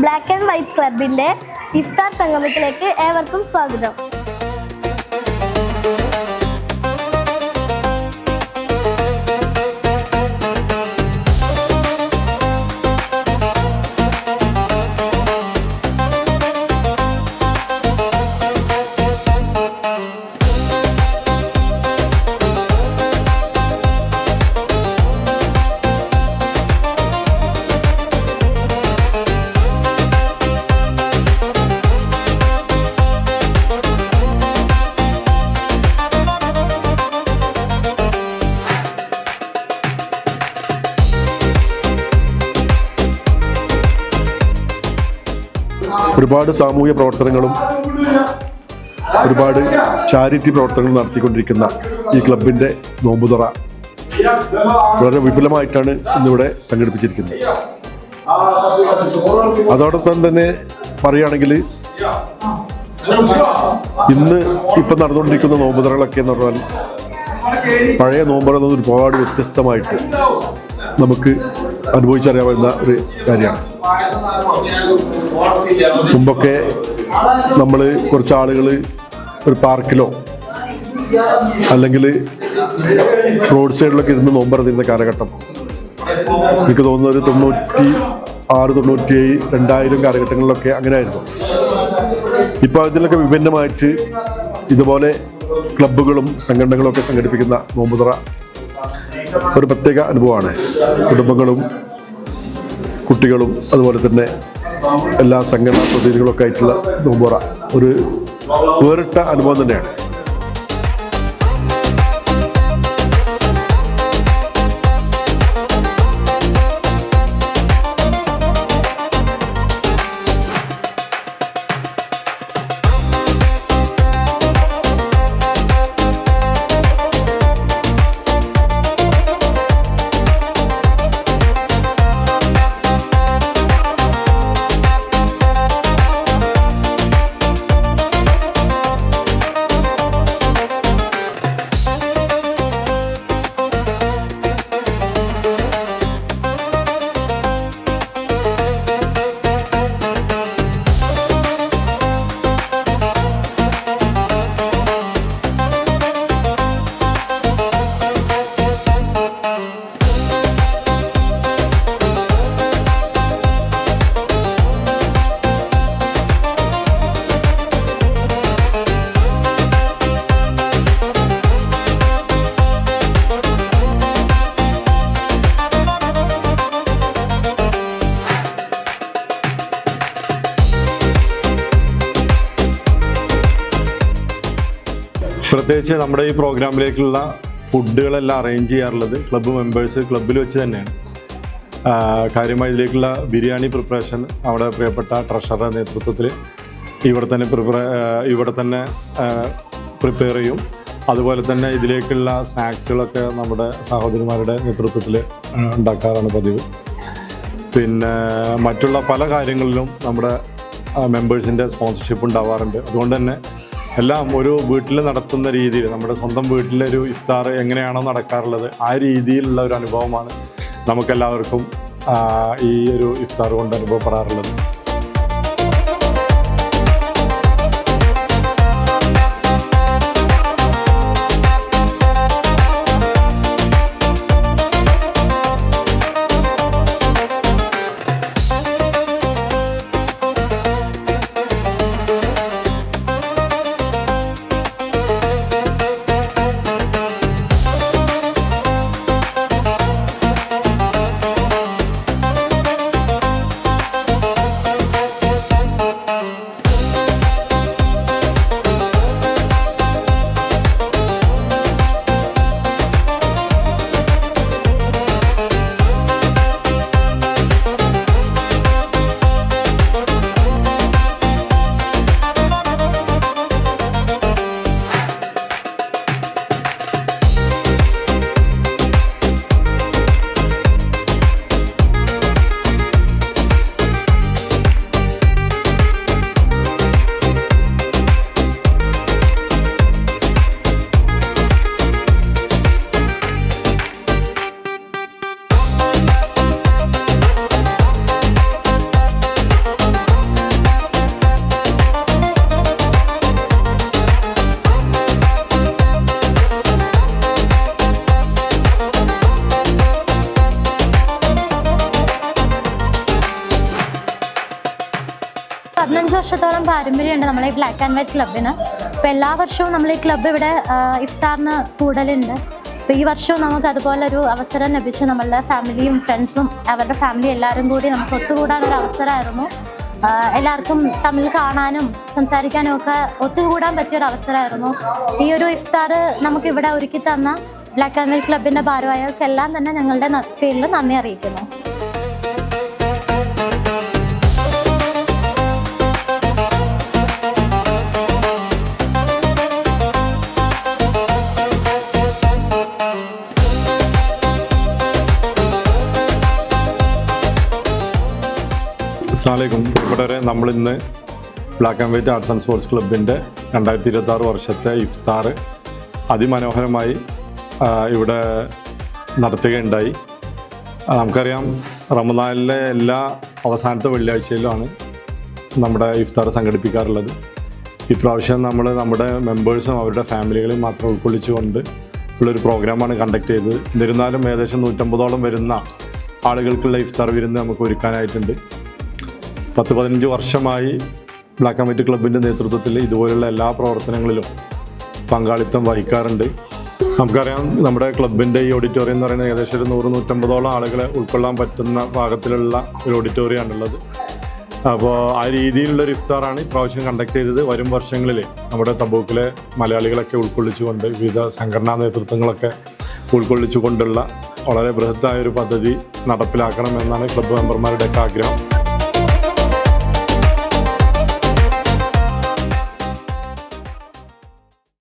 Black and white ക്ലബിൻ്റെ ഇഫ്താർ സംഗമത്തിലേക്ക് ഏവർക്കും സ്വാഗതം. ഒരുപാട് സാമൂഹ്യ പ്രവർത്തനങ്ങളും ഒരുപാട് ചാരിറ്റി പ്രവർത്തനങ്ങളും നടത്തിക്കൊണ്ടിരിക്കുന്ന ഈ ക്ലബിൻ്റെ നോമ്പുതുറ വളരെ വിപുലമായിട്ടാണ് ഇന്നിവിടെ സംഘടിപ്പിച്ചിരിക്കുന്നത്. അതോടൊപ്പം തന്നെ പറയുകയാണെങ്കിൽ ഇന്ന് ഇപ്പം നടന്നുകൊണ്ടിരിക്കുന്ന നോമ്പുതുറകളൊക്കെ എന്ന് പറഞ്ഞാൽ പഴയ നോമ്പുറ ഒരുപാട് വ്യത്യസ്തമായിട്ട് നമുക്ക് അനുഭവിച്ചറിയാവുന്ന ഒരു കാര്യമാണ്. മുമ്പൊക്കെ നമ്മൾ കുറച്ച് ആളുകൾ ഒരു പാർക്കിലോ അല്ലെങ്കിൽ റോഡ് സൈഡിലൊക്കെ ഇരുന്ന് നോമ്പറന്നിരുന്ന കാലഘട്ടം എനിക്ക് തോന്നുന്ന ഒരു 96, 97, 2000 കാലഘട്ടങ്ങളിലൊക്കെ അങ്ങനെ ആയിരുന്നു. ഇപ്പോൾ അതിലൊക്കെ വിഭിന്നമായിട്ട് ഇതുപോലെ ക്ലബ്ബുകളും സംഘടനകളും ഒക്കെ സംഘടിപ്പിക്കുന്ന നോമ്പുതുറ ഒരു പ്രത്യേക അനുഭവമാണ്. കുടുംബങ്ങളും കുട്ടികളും അതുപോലെ തന്നെ എല്ലാ സംഘടനാ പ്രതിനിധികളൊക്കെ ആയിട്ടുള്ള നോമ്പുതുറ ഒരു വേറിട്ട അനുഭവം തന്നെയാണ്. പ്രത്യേകിച്ച് നമ്മുടെ ഈ പ്രോഗ്രാമിലേക്കുള്ള ഫുഡുകളെല്ലാം അറേഞ്ച് ചെയ്യാറുള്ളത് ക്ലബ്ബ് മെമ്പേഴ്സ് ക്ലബ്ബിൽ വെച്ച് തന്നെയാണ്. കാര്യമായി ഇതിലേക്കുള്ള ബിരിയാണി പ്രിപ്പറേഷൻ അവിടെ പ്രിയപ്പെട്ട ട്രഷറുടെ നേതൃത്വത്തിൽ ഇവിടെ തന്നെ പ്രിപ്പയർ ചെയ്യും. അതുപോലെ തന്നെ ഇതിലേക്കുള്ള സ്നാക്സുകളൊക്കെ നമ്മുടെ സഹോദരിമാരുടെ നേതൃത്വത്തിൽ ഉണ്ടാക്കാറാണ് പതിവ്. പിന്നെ മറ്റുള്ള പല കാര്യങ്ങളിലും നമ്മുടെ മെമ്പേഴ്സിൻ്റെ സ്പോൺസർഷിപ്പ് ഉണ്ടാവാറുണ്ട്. അതുകൊണ്ട് തന്നെ എല്ലാം ഒരു വീട്ടിൽ നടത്തുന്ന രീതിയിൽ നമ്മുടെ സ്വന്തം വീട്ടിലൊരു ഇഫ്താർ എങ്ങനെയാണോ നടക്കാറുള്ളത് ആ രീതിയിലുള്ള ഒരു അനുഭവമാണ് നമുക്കെല്ലാവർക്കും ഈ ഒരു ഇഫ്താർ കൊണ്ട് അനുഭവപ്പെടാറുള്ളത്. 15 വർഷത്തോളം പാരമ്പര്യമുണ്ട് നമ്മളെ ഈ ബ്ലാക്ക് ആൻഡ് വൈറ്റ് ക്ലബിന്. അപ്പോൾ എല്ലാ വർഷവും നമ്മൾ ഈ ക്ലബ്ബ് ഇവിടെ ഇഫ്താറിന് കൂടലുണ്ട്. അപ്പോൾ ഈ വർഷവും നമുക്ക് അതുപോലെ ഒരു അവസരം ലഭിച്ചു. നമ്മളുടെ ഫാമിലിയും ഫ്രണ്ട്സും അവരുടെ ഫാമിലി എല്ലാവരും കൂടി നമുക്ക് ഒത്തുകൂടാനൊരു അവസരമായിരുന്നു. എല്ലാവർക്കും തമ്മിൽ കാണാനും സംസാരിക്കാനും ഒക്കെ ഒത്തുകൂടാൻ പറ്റിയൊരു അവസരമായിരുന്നു. ഈ ഒരു ഇഫ്താർ നമുക്കിവിടെ ഒരുക്കി തന്ന ബ്ലാക്ക് ആൻഡ് വൈറ്റ് ക്ലബിൻ്റെ ഭാരവാഹികൾക്കെല്ലാം തന്നെ ഞങ്ങളുടെ പേരിൽ നന്ദി അറിയിക്കുന്നു. അസ്സലാമു അലൈക്കും. ഇവിടെ നമ്മളിന്ന് black and white arts and sports ക്ലബിൻ്റെ 2026 വർഷത്തെ ഇഫ്താർ അതിമനോഹരമായി ഇവിടെ നടത്തുകയുണ്ടായി. നമുക്കറിയാം, റമദാനിലെ എല്ലാ അവസാനത്തെ വെള്ളിയാഴ്ചയിലുമാണ് നമ്മുടെ ഇഫ്താർ സംഘടിപ്പിക്കാറുള്ളത്. ഇപ്രാവശ്യം നമ്മൾ നമ്മുടെ മെമ്പേഴ്സും അവരുടെ ഫാമിലികളെയും മാത്രം ഉൾക്കൊള്ളിച്ചുകൊണ്ട് ഉള്ളൊരു പ്രോഗ്രാമാണ് കണ്ടക്ട് ചെയ്തത്. എന്നിരുന്നാലും ഏകദേശം 150ഓളം വരുന്ന ആളുകൾക്കുള്ള ഇഫ്താർ വിരുന്ന് നമുക്ക് ഒരുക്കാനായിട്ടുണ്ട്. 10-15 വർഷമായി ബ്ലാക്ക് ആൻഡ് വൈറ്റ് ക്ലബിൻ്റെ നേതൃത്വത്തിൽ ഇതുപോലുള്ള എല്ലാ പ്രവർത്തനങ്ങളിലും പങ്കാളിത്തം വഹിക്കാറുണ്ട്. നമുക്കറിയാം, നമ്മുടെ ക്ലബിൻ്റെ ഈ ഓഡിറ്റോറിയം എന്ന് പറയുന്നത് ഏകദേശം ഒരു 100-150ഓളം ആളുകളെ ഉൾക്കൊള്ളാൻ പറ്റുന്ന പാകത്തിലുള്ള ഒരു ഓഡിറ്റോറിയമാണുള്ളത്. അപ്പോൾ ആ രീതിയിലുള്ളൊരു ഇഫ്താറാണ് ഇപ്രാവശ്യം കണ്ടക്ട് ചെയ്തത്. വരും വർഷങ്ങളിൽ നമ്മുടെ തബൂക്കിലെ മലയാളികളൊക്കെ ഉൾക്കൊള്ളിച്ചുകൊണ്ട് വിവിധ സംഘടനാ നേതൃത്വങ്ങളൊക്കെ ഉൾക്കൊള്ളിച്ചുകൊണ്ടുള്ള വളരെ ബൃഹത്തായൊരു പദ്ധതി നടപ്പിലാക്കണമെന്നാണ് ക്ലബ്ബ് മെമ്പർമാരുടെയൊക്കെ ആഗ്രഹം.